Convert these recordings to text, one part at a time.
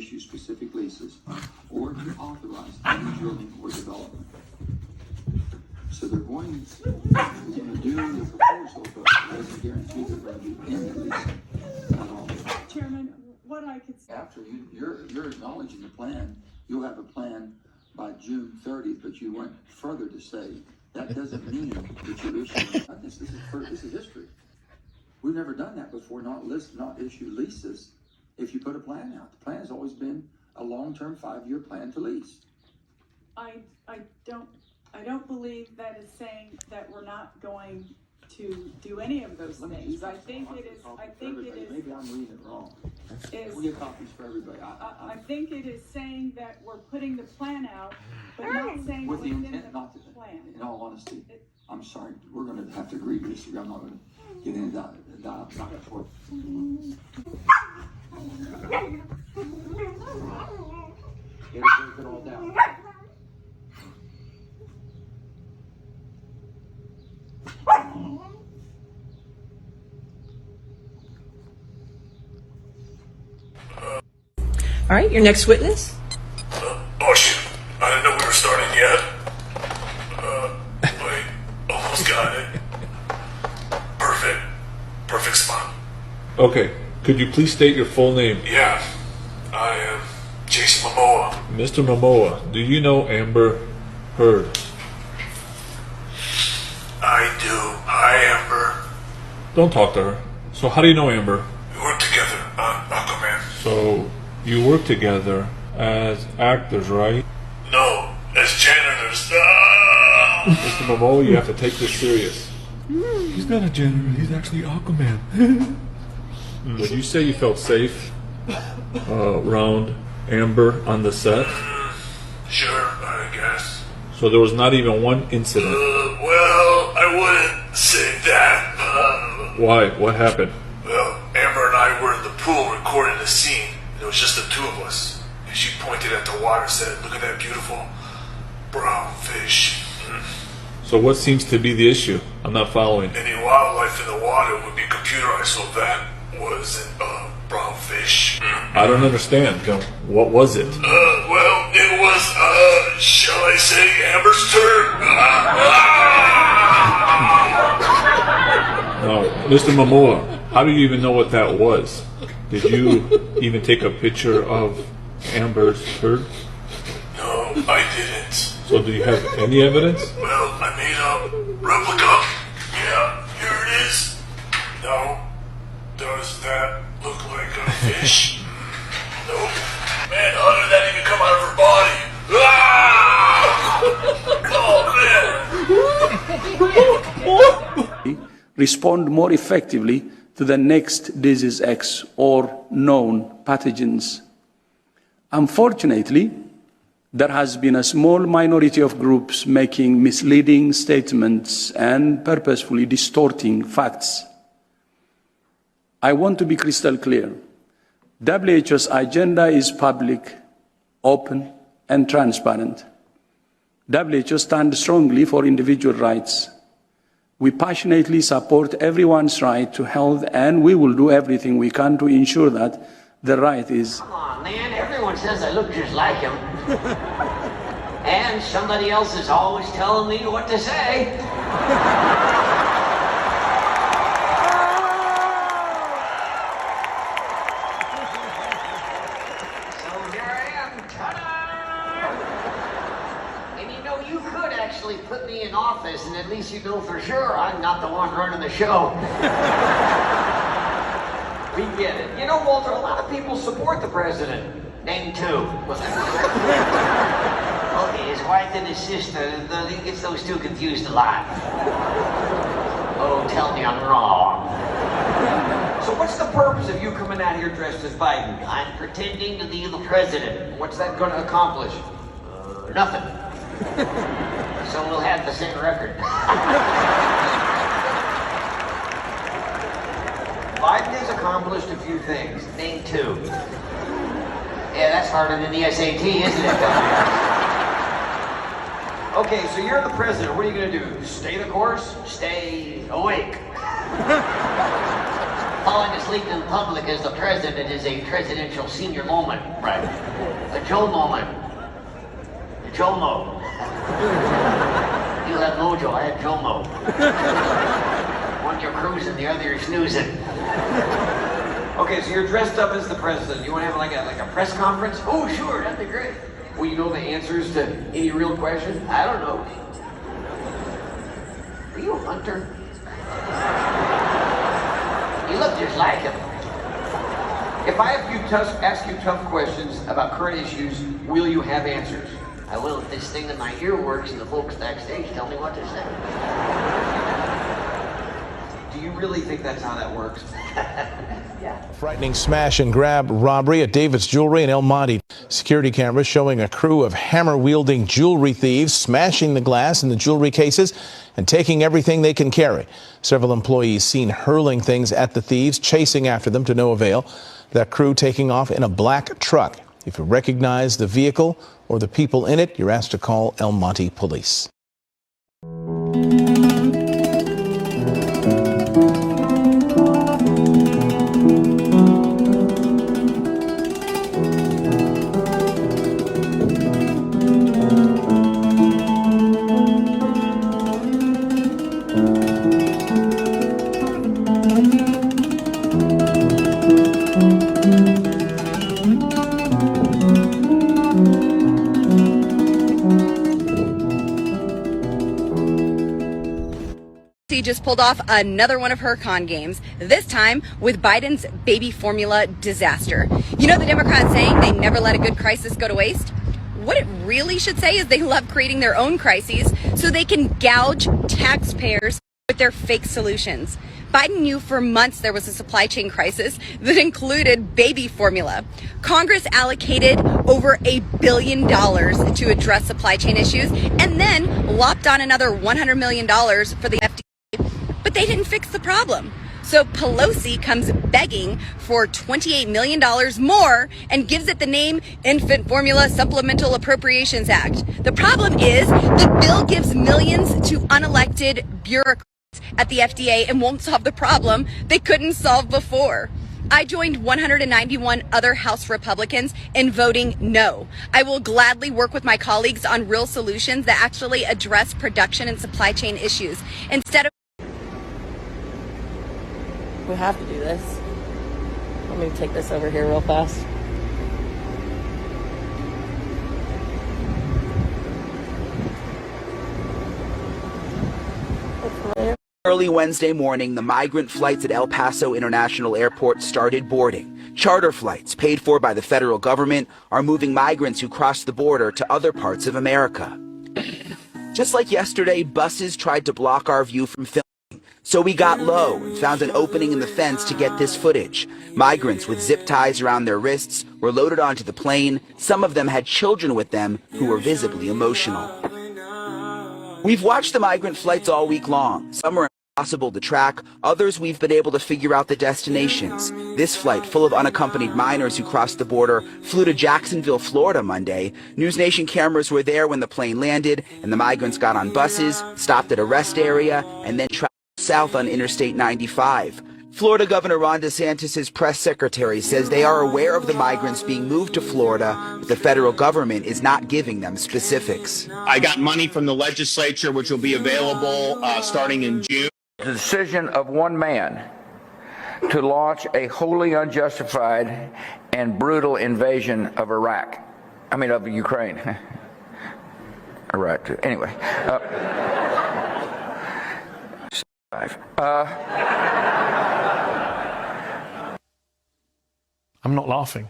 issue specific leases or to authorize any drilling or development. So they're going to do the proposal, but it doesn't guarantee they're going to do any leasing at all. Chairman, what I could say. After you're acknowledging the plan, you'll have a plan by June 30th, but you went further to say that doesn't mean that you're issuing this. This is history. We've never done that before, not issue leases if you put a plan out. The plan has always been a long-term 5-year plan to lease. I don't believe that is saying that we're not going to do any of those things. I think it is. Maybe I'm reading it wrong. We'll get copies for everybody. I think it is saying that we're putting the plan out, but not saying with the within intent the not to. plan. In all honesty, I'm sorry. We're going to have to agree to disagree. I'm not going to get into that back and forth. It'll break it all down. All right, your next witness. Oh shoot, I didn't know we were starting yet. Wait, almost got it. Perfect spot. Okay, could you please state your full name? Yeah, I am Jason Momoa. Mr. Momoa, do you know Amber Heard? I do. Hi, Amber. Don't talk to her. So how do you know Amber? We work together on Aquaman. So you work together as actors, right? No, as janitors. Mr. Momoa, you have to take this serious. He's not a janitor, he's actually Aquaman. Would you say you felt safe around Amber on the set? Sure, I guess. So there was not even one incident? Well, I wouldn't say that. Why? What happened? Well, Amber and I were in the pool recording a scene. It was just the two of us. And she pointed at the water and said, "Look at that beautiful brown fish." So what seems to be the issue? I'm not following. Any wildlife in the water would be computerized, so that wasn't a brown fish. I don't understand. What was it? Well, it was, shall I say, Amber's turn? No, Mr. Momoa, how do you even know what that was? Did you even take a picture of Amber's Heard? No, I didn't. So do you have any evidence? Well, I made a replica. Yeah, here it is. Now, does that look like a fish? Nope. Man, how did that even come out of her body? Ah! Oh, man. Respond more effectively to the next disease X or known pathogens. Unfortunately, there has been a small minority of groups making misleading statements and purposefully distorting facts. I want to be crystal clear. WHO's agenda is public, open, and transparent. WHO stands strongly for individual rights. We passionately support everyone's right to health, and we will do everything we can to ensure that the right is... Come on, man. Everyone says I look just like him. And somebody else is always telling me what to say. So here I am. Ta-da! And you know, you could actually put me in office, and at least you know for sure I'm not the one running the show. We get it. You know, Walter, a lot of people support the president. Name two. Okay, his wife and his sister. He gets those two confused a lot. Oh, tell me I'm wrong. So what's the purpose of you coming out here dressed as Biden? I'm pretending to be the president. What's that going to accomplish? Nothing. So we'll have the same record. Biden has accomplished a few things. Name two. Yeah, that's harder than the SAT, isn't it? Okay, so you're the president. What are you going to do? Stay the course? Stay awake. Falling asleep in public as the president is a presidential senior moment. Right. A Joe moment. A Joe mo. You have mojo, I have Jomo. One you're cruising, the other you're snoozing. Okay, so you're dressed up as the president. You want to have like a press conference? Oh, sure, that'd be great. Well, you know the answers to any real question? I don't know. Are you a hunter? You look just like him. If I ask you tough questions about current issues, will you have answers? I will if this thing in my ear works and the folks backstage tell me what to say. Do you really think that's how that works? Yeah. Frightening smash and grab robbery at David's Jewelry in El Monte. Security cameras showing a crew of hammer-wielding jewelry thieves smashing the glass in the jewelry cases and taking everything they can carry. Several employees seen hurling things at the thieves, chasing after them to no avail. That crew taking off in a black truck. If you recognize the vehicle or the people in it, you're asked to call El Monte Police. Just pulled off another one of her con games, this time with Biden's baby formula disaster. You know the Democrats saying they never let a good crisis go to waste? What it really should say is they love creating their own crises so they can gouge taxpayers with their fake solutions. Biden knew for months there was a supply chain crisis that included baby formula. Congress allocated over $1 billion to address supply chain issues and then lopped on another $100 million for the FDA. But they didn't fix the problem. So Pelosi comes begging for $28 million more and gives it the name Infant Formula Supplemental Appropriations Act. The problem is the bill gives millions to unelected bureaucrats at the FDA and won't solve the problem they couldn't solve before. I joined 191 other House Republicans in voting no. I will gladly work with my colleagues on real solutions that actually address production and supply chain issues instead of. We have to do this. Let me take this over here real fast. Early Wednesday morning, the migrant flights at El Paso International Airport started boarding. Charter flights, paid for by the federal government, are moving migrants who cross the border to other parts of America. Just like yesterday, buses tried to block our view from filming. So we got low and found an opening in the fence to get this footage. Migrants with zip ties around their wrists were loaded onto the plane. Some of them had children with them who were visibly emotional. We've watched the migrant flights all week long. Some are impossible to track. Others we've been able to figure out the destinations. This flight, full of unaccompanied minors who crossed the border, flew to Jacksonville, Florida Monday. News Nation cameras were there when the plane landed, and the migrants got on buses, stopped at a rest area, and then traveled south on Interstate 95. Florida Governor Ron DeSantis' press secretary says they are aware of the migrants being moved to Florida, but the federal government is not giving them specifics. I got money from the legislature, which will be available starting in June. The decision of one man to launch a wholly unjustified and brutal invasion of of Ukraine. Iraq, anyway. I'm not laughing.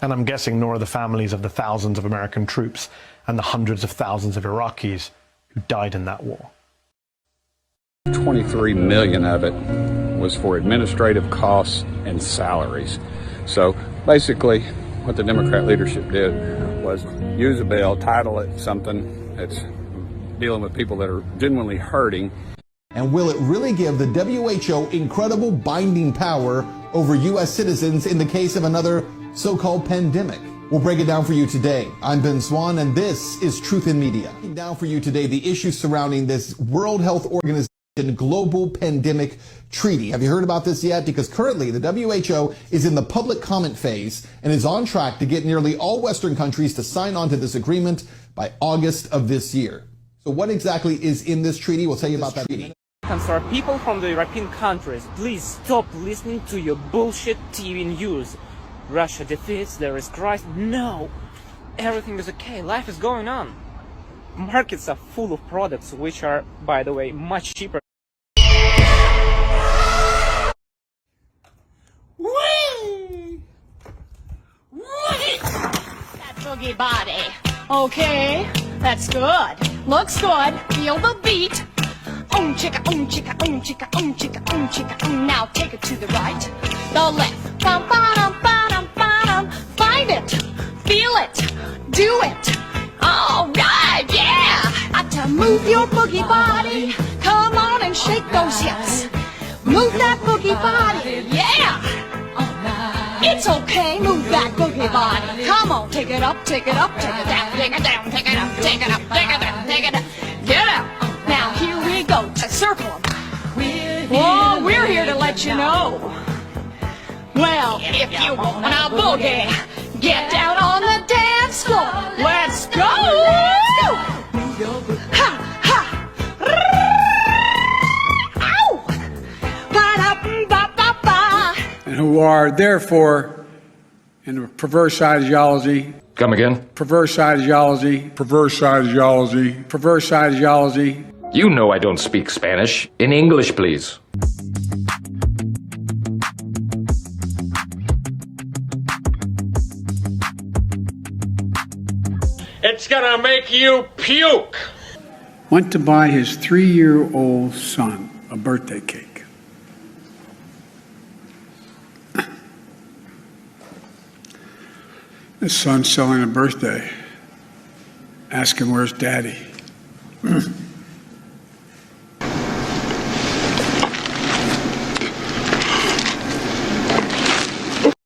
And I'm guessing nor are the families of the thousands of American troops and the hundreds of thousands of Iraqis who died in that war. 23 million of it was for administrative costs and salaries. So basically what the Democrat leadership did was use a bill, title it something that's dealing with people that are genuinely hurting. And will it really give the WHO incredible binding power over U.S. citizens in the case of another so-called pandemic? We'll break it down for you today. I'm Ben Swan, and this is Truth in Media. Breaking down for you today the issues surrounding this World Health Organization Global Pandemic Treaty. Have you heard about this yet? Because currently the WHO is in the public comment phase and is on track to get nearly all Western countries to sign on to this agreement by August of this year. So what exactly is in this treaty? We'll tell you about that treaty. For people from the European countries, please stop listening to your bullshit TV news. Russia defeats, there is Christ. No! Everything is okay, life is going on. Markets are full of products which are, by the way, much cheaper. Whee! Whee! That boogie body. Okay, that's good. Looks good. Feel the beat. Chicka, chicka, chicka, chicka, chicka. Now take it to the right, the left. Bum, ba-dum, ba-dum, ba-dum. Find it, feel it, do it. All right, yeah. Got to move your boogie body. Come on and shake those hips. Move that boogie body, yeah. It's okay, move that boogie body. Come on, take it up, take it up, take it down, take it down, take it up, take it up, take it down, take it up. Get out. Now here we go to circle them. Oh, we're here to let you know. Well, if you want a boogie, get down on the dance floor. Let's go. Ha, ha. Ow. Ba-da-ba-ba-ba. And who are therefore in a perverse ideology. Come again? Perverse ideology. Perverse ideology. Perverse ideology. You know I don't speak Spanish. In English, please. It's gonna make you puke. Went to buy his 3-year-old son a birthday cake. His son's selling a birthday. Ask him, where's daddy?